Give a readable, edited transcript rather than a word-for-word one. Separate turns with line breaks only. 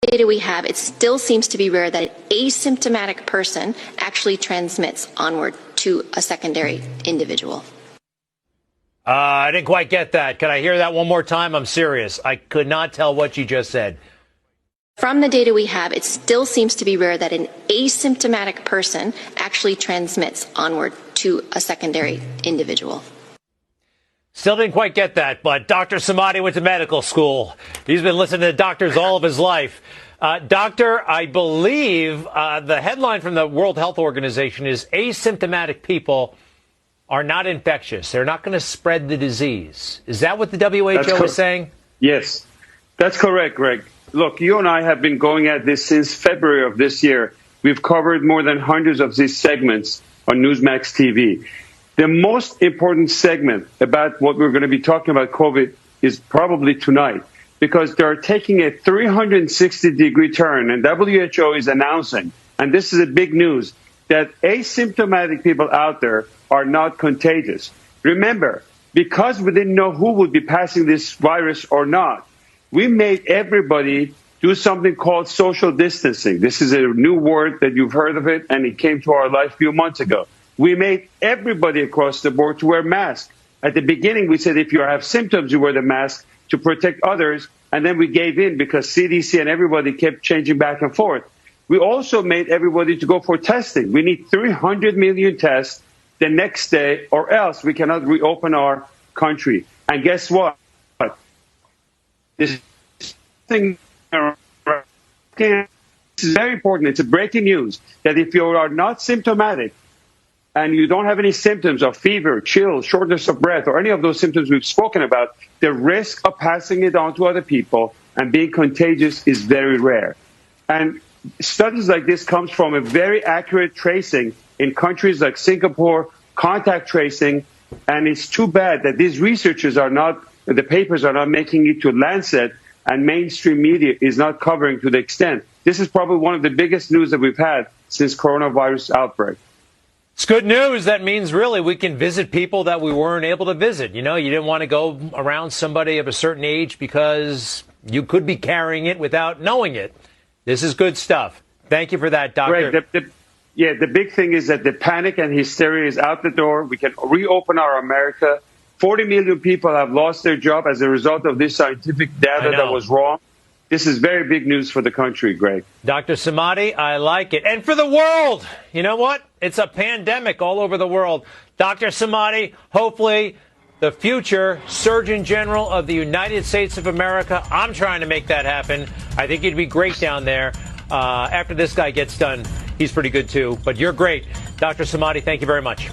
data we have, it still seems to be rare that an asymptomatic person actually transmits onward to a secondary individual.
I didn't quite get that. Can I hear that one more time? I'm serious. I could not tell what you just said.
From the data we have, it still seems to be rare that an asymptomatic person actually transmits onward to a secondary individual.
Still didn't quite get that, but Dr. Samadi went to medical school. He's been listening to doctors all of his life. Doctor, I believe the headline from the World Health Organization is asymptomatic people are not infectious. They're not going to spread the disease. Is that what the WHO is saying?
Yes, that's correct, Greg. Look, you and I have been going at this since February of this year. We've covered more than hundreds of these segments on Newsmax TV. The most important segment about what we're going to be talking about COVID is probably tonight, because they're taking a 360-degree turn, and WHO is announcing, and this is a big news, that asymptomatic people out there are not contagious. Remember, because we didn't know who would be passing this virus or not, we made everybody do something called social distancing. This is a new word that you've heard of it, and it came to our life a few months ago. We made everybody across the board to wear masks. At the beginning, we said if you have symptoms, you wear the mask to protect others, and then we gave in because CDC and everybody kept changing back and forth. We also made everybody to go for testing. We need 300 million tests the next day, or else we cannot reopen our country. And guess what? This thing is very important. It's a breaking news that if you are not symptomatic and you don't have any symptoms of fever, chills, shortness of breath, or any of those symptoms we've spoken about, the risk of passing it on to other people and being contagious is very rare. And studies like this comes from a very accurate tracing in countries like Singapore, contact tracing, and it's too bad that these researchers are not, the papers are not making it to Lancet, and mainstream media is not covering to the extent. This is probably one of the biggest news that we've had since coronavirus outbreak.
It's good news. That means really we can visit people that we weren't able to visit. You know, you didn't want to go around somebody of a certain age because you could be carrying it without knowing it. This is good stuff. Thank you for that, Doctor.
Right. The big thing is that the panic and hysteria is out the door. We can reopen our America. 40 million people have lost their job as a result of this scientific data that was wrong. This is very big news for the country, Greg.
Dr. Samadi, I like it. And for the world, you know what? It's a pandemic all over the world. Dr. Samadi, hopefully the future Surgeon General of the United States of America. I'm trying to make that happen. I think you'd be great down there. After this guy gets done, he's pretty good too. But you're great. Dr. Samadi, thank you very much.